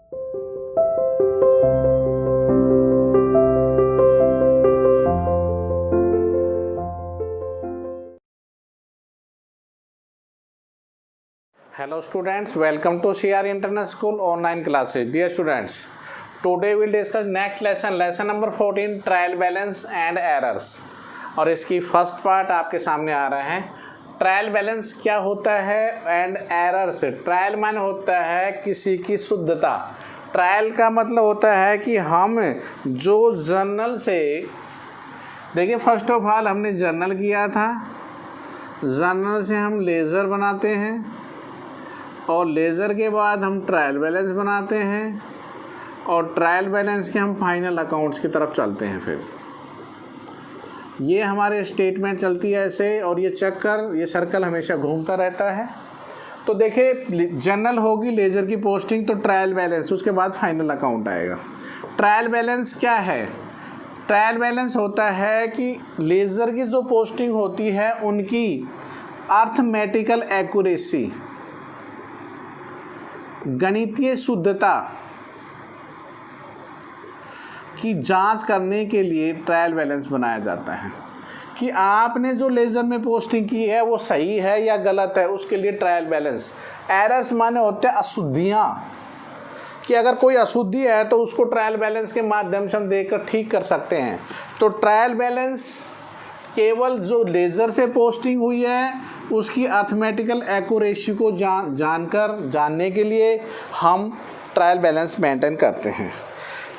Hello students, welcome to CR International School online classes. Dear students, today we will discuss next lesson number 14, trial balance and errors. और इसकी first part आपके सामने आ रहा है। Trial balance क्या होता है एंड एरर्स। ट्रायल माने होता है किसी की शुद्धता। ट्रायल का मतलब होता है कि हम जो जर्नल से, देखिए फर्स्ट ऑफ ऑल हमने जर्नल किया था, जर्नल से हम लेज़र बनाते हैं और लेज़र के बाद हम ट्रायल बैलेंस बनाते हैं और ट्रायल बैलेंस के हम फाइनल अकाउंट्स की तरफ चलते हैं। फिर ये हमारे स्टेटमेंट चलती है ऐसे, और ये चक्कर, ये सर्कल हमेशा घूमता रहता है। तो देखिए जर्नल होगी, लेज़र की पोस्टिंग, तो ट्रायल बैलेंस, उसके बाद फाइनल अकाउंट आएगा। ट्रायल बैलेंस क्या है? ट्रायल बैलेंस होता है कि लेज़र की जो पोस्टिंग होती है उनकी अर्थमेटिकल एक्यूरेसी, गणितीय शुद्धता की जांच करने के लिए ट्रायल बैलेंस बनाया जाता है कि आपने जो लेज़र में पोस्टिंग की है वो सही है या गलत है, उसके लिए ट्रायल बैलेंस। एरर्स माने होते हैं अशुद्धियाँ, कि अगर कोई अशुद्धि है तो उसको ट्रायल बैलेंस के माध्यम से हम देखकर ठीक कर सकते हैं। तो ट्रायल बैलेंस केवल जो लेज़र से पोस्टिंग हुई है उसकी अर्थमेटिकल एक्यूरेसी को जानने के लिए हम ट्रायल बैलेंस मेंटेन करते हैं।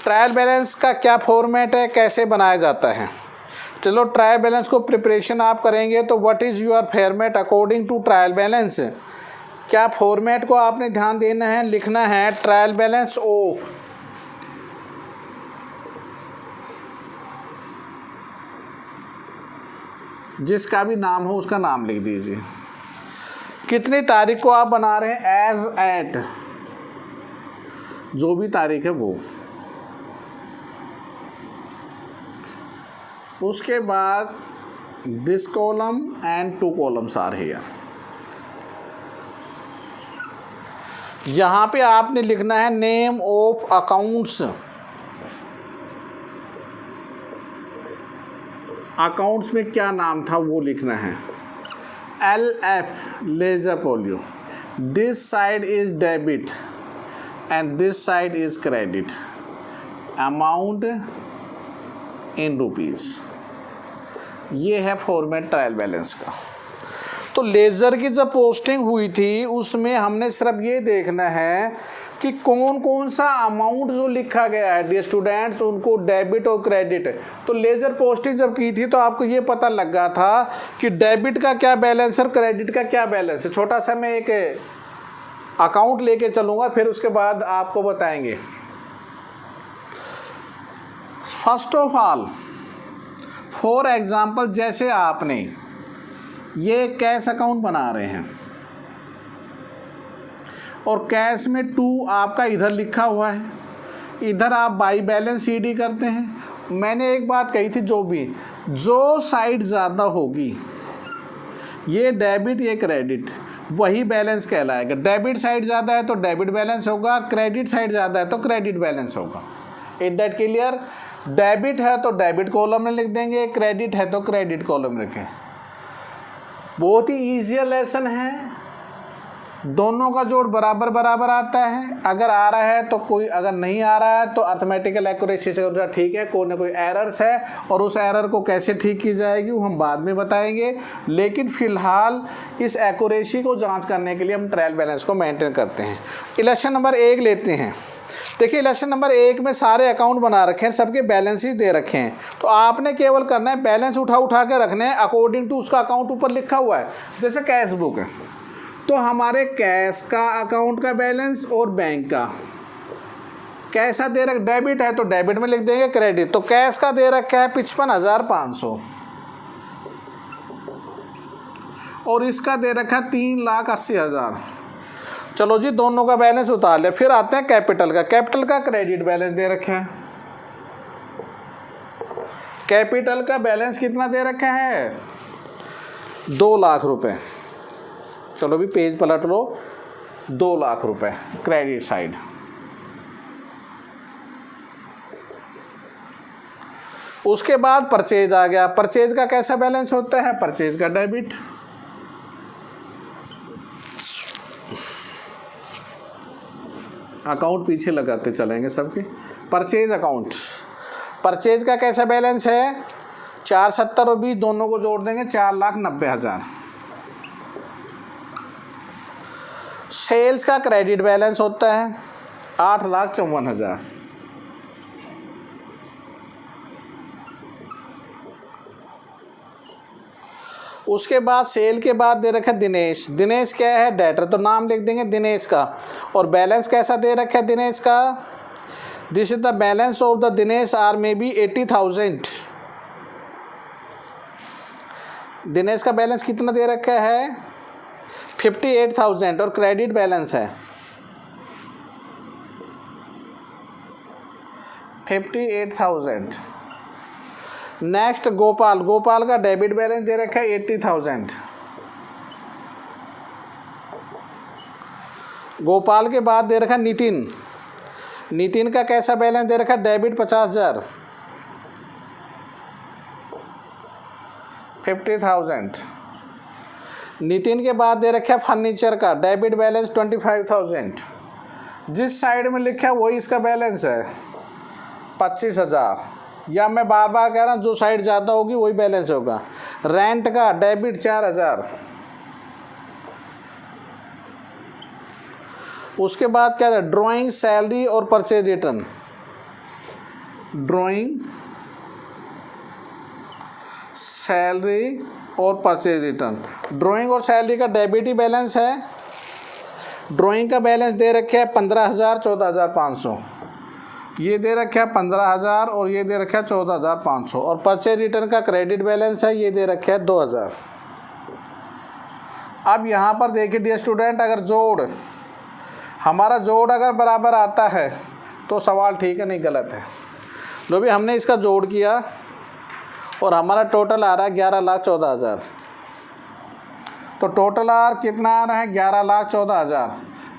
ट्रायल बैलेंस का क्या फॉर्मेट है, कैसे बनाया जाता है? चलो ट्रायल बैलेंस को प्रिपरेशन आप करेंगे तो what is your format according to trial balance. क्या फॉर्मेट को आपने ध्यान देना है, लिखना है ट्रायल बैलेंस ओ, जिसका भी नाम हो उसका नाम लिख दीजिए। कितनी तारीख को आप बना रहे हैं, एज एट, जो भी तारीख है वो। उसके बाद this column and 2 columns are here. यहाँ पे आपने लिखना है नेम ऑफ अकाउंट्स। अकाउंट्स में क्या नाम था वो लिखना है। LF ledger folio, this side is debit and this side is credit, amount in rupees. ये है फॉर्मेट ट्रायल बैलेंस का। तो लेज़र की जब पोस्टिंग हुई थी उसमें हमने सिर्फ ये देखना है कि कौन कौन सा अमाउंट जो लिखा गया है डियर स्टूडेंट्स, उनको डेबिट और क्रेडिट। तो लेज़र पोस्टिंग जब की थी तो आपको ये पता लगा था कि डेबिट का क्या बैलेंस और क्रेडिट का क्या बैलेंस है। छोटा सा मैं एक अकाउंट लेके चलूँगा, फिर उसके बाद आपको बताएंगे। First of all for example, जैसे आपने ये कैश अकाउंट बना रहे हैं और कैश में 2 आपका इधर लिखा हुआ है, इधर आप बाई बैलेंस CD करते हैं। मैंने एक बात कही थी, जो साइड ज़्यादा होगी, ये डेबिट ये क्रेडिट, वही बैलेंस कहलाएगा। डेबिट साइड ज़्यादा है तो डेबिट बैलेंस होगा, क्रेडिट साइड ज़्यादा है तो क्रेडिट बैलेंस होगा। Is that clear? डेबिट है तो डेबिट कॉलम में लिख देंगे, क्रेडिट है तो क्रेडिट कॉलम में लिखें। बहुत ही ईजी लेसन है, दोनों का जोड़ बराबर बराबर आता है। अगर आ रहा है तो कोई, अगर नहीं आ रहा है तो अर्थमेटिकल एक्यूरेसी से ठीक है, कोई ना कोई एरर्स है, और उस एरर को कैसे ठीक की जाएगी वो हम बाद में बताएंगे। लेकिन फ़िलहाल इस एक्यूरेसी को जांच करने के लिए हम ट्रायल बैलेंस को मेंटेन करते हैं। इलेक्शन नंबर 1 लेते हैं। देखिए इलेक्शन नंबर 1 में सारे अकाउंट बना रखे हैं, सबके बैलेंसेस दे रखे हैं। तो आपने केवल करना है बैलेंस उठा के रखने हैं अकॉर्डिंग टू उसका अकाउंट ऊपर लिखा हुआ है। जैसे कैश बुक है तो हमारे कैश का अकाउंट का बैलेंस और बैंक का, कैसा दे रखा, डेबिट है तो डेबिट में लिख देंगे, क्रेडिट। तो कैश का दे रखा है 55,500 और इसका दे रखा है 3,80,000। चलो जी दोनों का बैलेंस उतार ले। फिर आते हैं कैपिटल का। कैपिटल का क्रेडिट बैलेंस दे रखा है। कैपिटल का बैलेंस कितना दे रखा है? 2 लाख रुपए। चलो भी पेज पलट लो, 2 लाख रुपए क्रेडिट साइड। उसके बाद परचेज आ गया। परचेज का कैसा बैलेंस होता है? परचेज का डेबिट। अकाउंट पीछे लगाते चलेंगे सबके। परचेज अकाउंट, परचेज का कैसा बैलेंस है? 470 और 20 दोनों को जोड़ देंगे 4,90,000। सेल्स का क्रेडिट बैलेंस होता है 8,54,000। उसके बाद सेल के बाद दे रखा है दिनेश। दिनेश क्या है? डेटर, तो नाम लिख देंगे दिनेश का। और बैलेंस कैसा दे रखा है दिनेश का? This is the balance of the Dinesh are may be 80,000। Dinesh का बैलेंस कितना दे रखा है? 58,000 और क्रेडिट बैलेंस है 58,000। नेक्स्ट गोपाल, गोपाल का डेबिट बैलेंस दे रखा है 80,000। गोपाल के बाद दे रखा है नितिन। नितिन का कैसा बैलेंस दे रखा है? डेबिट 50,000 50,000। नितिन के बाद दे रखा है फर्नीचर का डेबिट बैलेंस 25,000। जिस साइड में लिखा है वही इसका बैलेंस है 25,000। या मैं बार बार कह रहा हूँ जो साइड ज़्यादा होगी वही बैलेंस होगा। रेंट का डेबिट 4,000। उसके बाद क्या है? ड्राइंग, सैलरी और परचेज रिटर्न। ड्राइंग, सैलरी और परचेज रिटर्न। ड्राइंग और सैलरी का डेबिट ही बैलेंस है। ड्राइंग का बैलेंस दे रखे है 15,000 14,500। ये दे रखा है 15,000 और ये दे रखा है 14,500। और परचेज रिटर्न का क्रेडिट बैलेंस है, ये दे रखा है 2,000। अब यहाँ पर देखिए डियर स्टूडेंट, अगर जोड़, हमारा जोड़ अगर बराबर आता है तो सवाल ठीक है, नहीं गलत है। लो भी हमने इसका जोड़ किया और हमारा टोटल आ रहा है 11,14,000। तो टोटल आर कितना आ रहा है? 11,14,000।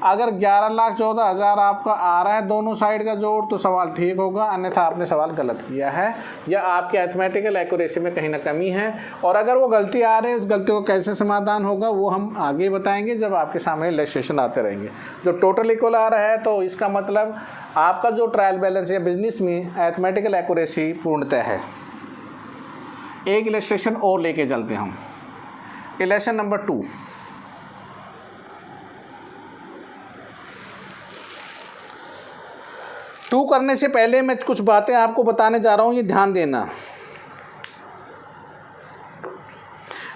अगर 11,14,000 आपका आ रहा है दोनों साइड का जोड़ तो सवाल ठीक होगा, अन्यथा आपने सवाल गलत किया है या आपके अरिथमेटिकल एक्यूरेसी में कहीं ना कमी है। और अगर वो गलती आ रही है, उस गलती को कैसे समाधान होगा वो हम आगे बताएंगे जब आपके सामने इलस्ट्रेशन आते रहेंगे। जब टोटल इक्वल आ रहा है तो इसका मतलब आपका जो ट्रायल बैलेंस या बिजनेस में अरिथमेटिकल एक्यूरेसी पूर्णतः है। एक इलस्ट्रेशन और लेके चलते हैं हम। Illustration number 2। टू करने से पहले मैं कुछ बातें आपको बताने जा रहा हूँ, ये ध्यान देना।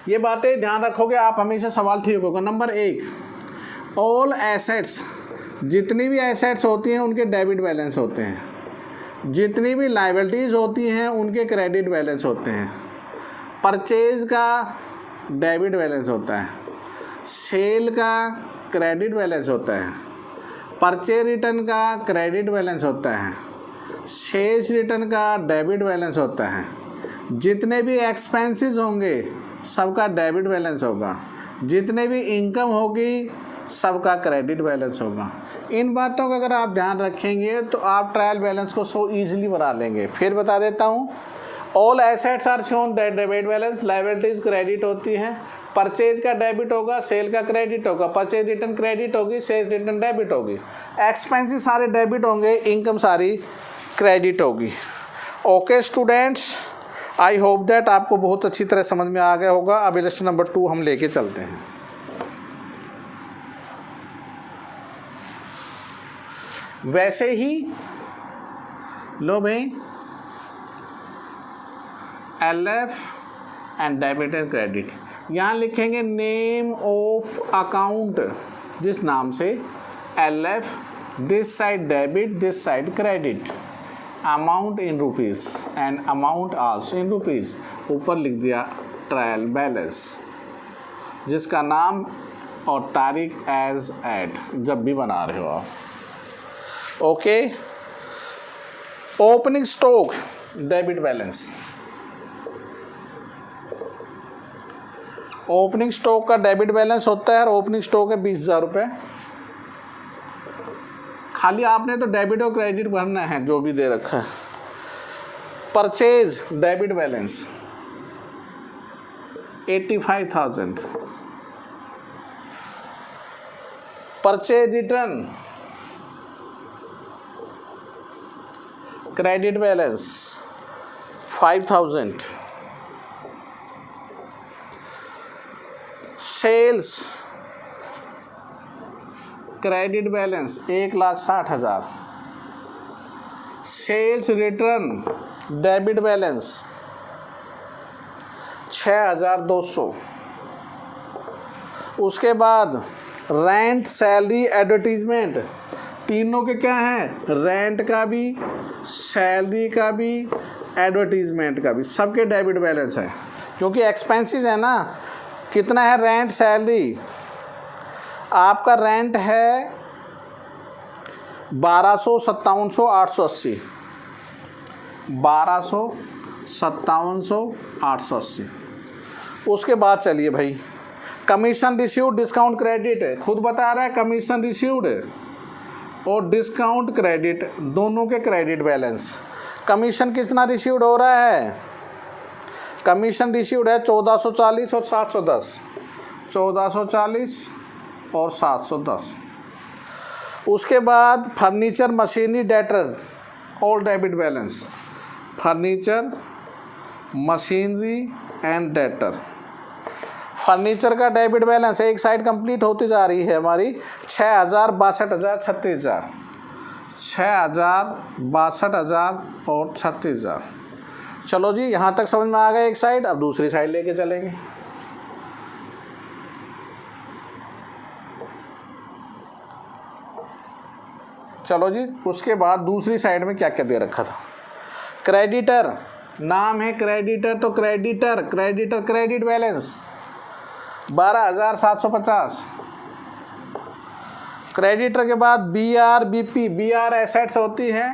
ये बातें ध्यान रखोगे आप हमेशा सवाल ठीक होगा। नंबर 1, ऑल एसेट्स, जितनी भी एसेट्स होती हैं उनके डेबिट बैलेंस होते हैं। जितनी भी लायबिलिटीज़ होती हैं उनके क्रेडिट बैलेंस होते हैं। परचेज का डेबिट बैलेंस होता है, सेल का क्रेडिट बैलेंस होता है, परचेज रिटर्न का क्रेडिट बैलेंस होता है, सेल्स रिटर्न का डेबिट बैलेंस होता है। जितने भी एक्सपेंसेस होंगे सबका डेबिट बैलेंस होगा। जितने भी इनकम होगी सबका क्रेडिट बैलेंस होगा। इन बातों का अगर आप ध्यान रखेंगे तो आप ट्रायल बैलेंस को सो ईजिली बना लेंगे। फिर बता देता हूँ, all assets are shown that debit balance, liabilities credit होती हैं, परचेज का डेबिट होगा, सेल का क्रेडिट होगा, परचेज रिटर्न क्रेडिट होगी, सेल्स रिटर्न डेबिट होगी, एक्सपेंसेस सारे डेबिट होंगे, इनकम सारी क्रेडिट होगी। Okay students, I hope that आपको बहुत अच्छी तरह समझ में आ गया होगा। अब इलस्ट्रेशन नंबर 2 हम लेके चलते हैं। वैसे ही लो भाई, LF and debit and credit, यहाँ लिखेंगे नेम ऑफ अकाउंट, जिस नाम से LF, this side debit, this side credit, amount in rupees and amount also in rupees. ऊपर लिख दिया ट्रायल बैलेंस, जिसका नाम और तारीख एज एट जब भी बना रहे हो आप। Okay, opening stock debit balance, opening stock का डेबिट बैलेंस होता है और ओपनिंग स्टॉक है 20,000 रुपये। खाली आपने तो डेबिट और क्रेडिट भरना है जो भी दे रखा है। Purchase debit balance 85,000, purchase return credit balance 5,000, sales credit balance 1,60,000, sales return debit balance 6,200। उसके बाद रेंट सैलरी एडवर्टीजमेंट, तीनों के क्या हैं, रेंट का भी, सैलरी का भी, एडवर्टीजमेंट का भी, सबके डेबिट बैलेंस है क्योंकि एक्सपेंसेस है ना। कितना है रेंट सैलरी, आपका रेंट है 1200, 5700, 880, 1200, 5700, 880। उसके बाद चलिए भाई, कमीशन रिसीव्ड डिस्काउंट क्रेडिट है, खुद बता रहा है कमीशन रिसीव्ड और डिस्काउंट क्रेडिट दोनों के क्रेडिट बैलेंस। कमीशन कितना रिसीव्ड हो रहा है, कमीशन रिसीव्ड है 1440 और 710, 1440 और 710। उसके बाद furniture machinery debtor all debit balance, furniture machinery and debtor, furniture का डेबिट बैलेंस एक साइड कंप्लीट होती जा रही है हमारी 6,000, 62,000, 36,000, 6,000, 62,000 और 36,000। चलो जी, यहाँ तक समझ में आ गया एक साइड। अब दूसरी साइड लेके चलेंगे। चलो जी, उसके बाद दूसरी साइड में क्या क्या दे रखा था, क्रेडिटर, नाम है क्रेडिटर तो क्रेडिटर क्रेडिट बैलेंस 12,750। क्रेडिटर के बाद बी आर एसेट्स होती है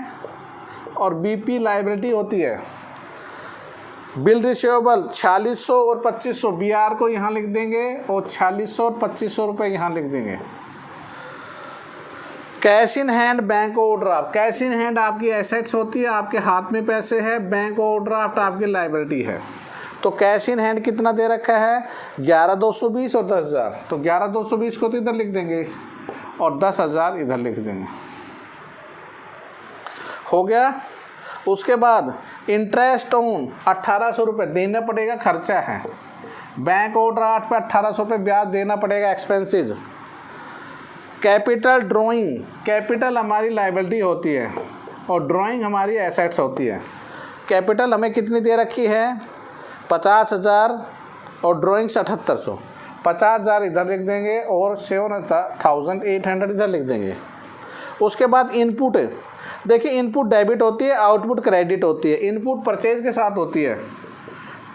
और बीपी लाइबिलिटी होती है। बिल रिसीवेबल 4600 और 2500, बी आर को यहाँ लिख देंगे और 4600 और 2500 रुपये यहाँ लिख देंगे। Cash in hand bank overdraft, cash in hand आपकी एसेट्स होती है, आपके हाथ में पैसे है, बैंक ओवरड्राफ्ट आपकी लाइबिलिटी है। तो कैश इन हैंड कितना दे रखा है 11,220 और 10,000, तो 11,220 को तो इधर लिख देंगे और 10,000 इधर लिख देंगे, हो गया। उसके बाद इंटरेस्ट ऑन 1,800 रुपये देना पड़ेगा, खर्चा है, बैंक ओवरड्राफ्ट पे 1,800 रुपये ब्याज देना पड़ेगा, एक्सपेंसेस। कैपिटल ड्राइंग, कैपिटल हमारी लाइबिलिटी होती है और ड्राइंग हमारी एसेट्स होती है। कैपिटल हमें कितनी दे रखी है 50,000 और ड्राइंग्स 7,800, 50,000 इधर लिख देंगे और 7,800 इधर लिख देंगे। उसके बाद इनपुट, देखिए इनपुट डेबिट होती है, आउटपुट क्रेडिट होती है। इनपुट परचेज के साथ होती है,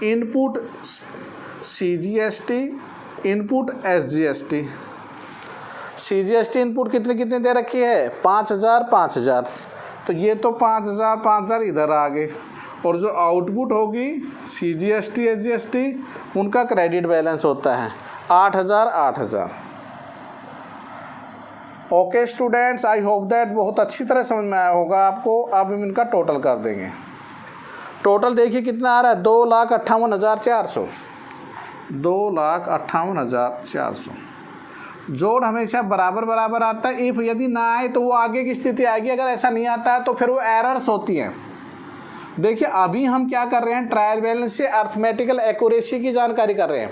input CGST, input SGST। CGST input कितनी कितनी दे रखी है 5,000 5,000, तो ये तो 5,000 5,000 इधर आ गए। और जो आउटपुट होगी CGST SGST उनका क्रेडिट बैलेंस होता है 8,000 8,000। Okay students, I hope that बहुत अच्छी तरह समझ में आया होगा आपको। अब हम इनका टोटल कर देंगे। टोटल देखिए कितना आ रहा है 2,58,400, 2,58,400। जोड़ हमेशा बराबर बराबर आता है। इफ यदि ना आए तो वो आगे की स्थिति आएगी, अगर ऐसा नहीं आता है तो फिर वो एरर्स होती हैं। देखिए अभी हम क्या कर रहे हैं, ट्रायल बैलेंस से अर्थमेटिकल एक्यूरेसी की जानकारी कर रहे हैं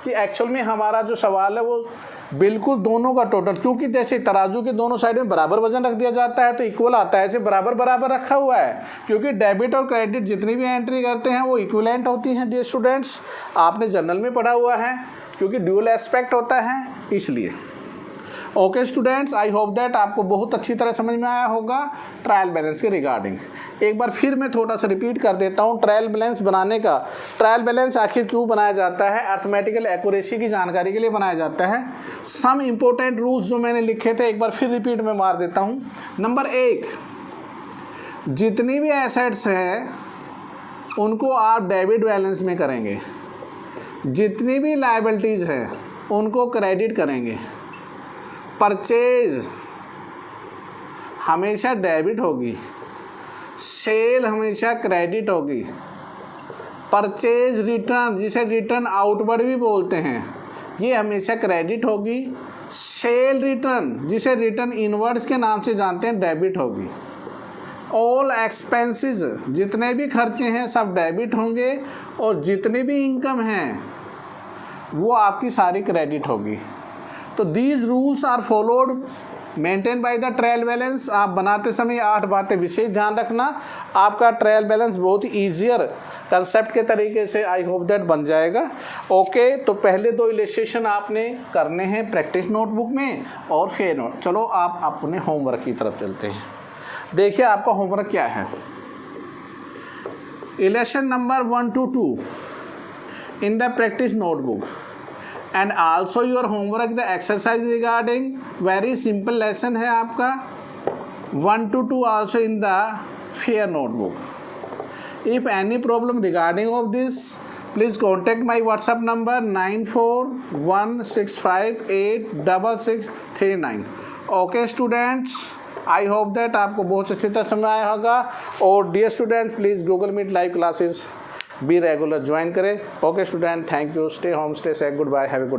कि एक्चुअल में हमारा जो सवाल है वो बिल्कुल दोनों का टोटल, क्योंकि जैसे तराजू के दोनों साइड में बराबर वजन रख दिया जाता है तो इक्वल आता है, ऐसे बराबर बराबर रखा हुआ है, क्योंकि डेबिट और क्रेडिट जितनी भी एंट्री करते हैं वो इक्विवेलेंट होती हैं। डियर स्टूडेंट्स, आपने जनरल में पढ़ा हुआ है, क्योंकि ड्यूअल एस्पेक्ट होता है इसलिए। Okay students, I hope that आपको बहुत अच्छी तरह समझ में आया होगा ट्रायल बैलेंस के रिगार्डिंग। एक बार फिर मैं थोड़ा सा रिपीट कर देता हूँ ट्रायल बैलेंस बनाने का। ट्रायल बैलेंस आखिर क्यों बनाया जाता है, अर्थमेटिकल एक्यूरेसी की जानकारी के लिए बनाया जाता है। सम इम्पोर्टेंट रूल्स जो मैंने लिखे थे एक बार फिर रिपीट में मार देता हूँ। नंबर 1, जितनी भी एसेट्स हैं उनको आप डेबिट बैलेंस में करेंगे, जितनी भी लायबिलिटीज़ हैं उनको क्रेडिट करेंगे। परचेज हमेशा डेबिट होगी, सेल हमेशा क्रेडिट होगी। परचेज रिटर्न, जिसे रिटर्न आउटवर्ड भी बोलते हैं, ये हमेशा क्रेडिट होगी। सेल रिटर्न, जिसे रिटर्न इनवर्ड्स के नाम से जानते हैं, डेबिट होगी। ऑल एक्सपेंसेस, जितने भी खर्चे हैं सब डेबिट होंगे, और जितने भी इनकम हैं वो आपकी सारी क्रेडिट होगी। तो these rules are followed maintain by the trial balance. आप बनाते समय 8 बातें विशेष ध्यान रखना, आपका ट्रायल बैलेंस बहुत ही ईजियर कंसेप्ट के तरीके से आई होप दैट बन जाएगा। ओके, तो पहले 2 इलस्ट्रेशन आपने करने हैं प्रैक्टिस नोटबुक में और फेयर नोट। चलो आप अपने होमवर्क की तरफ चलते हैं। देखिए आपका होमवर्क क्या है। Illustration number 1 to 2 in the practice notebook, and also your homework the exercise regarding very simple lesson है आपका 1 to 2 also in the fair notebook. If any problem regarding of this please contact my WhatsApp number 9416586639। Okay students, I hope that आपको बहुत अच्छी तरह समझ आया होगा। और dear students, please Google Meet live classes भी रेगुलर ज्वाइन करें। Okay student, thank you, stay home, stay safe, goodbye, have a good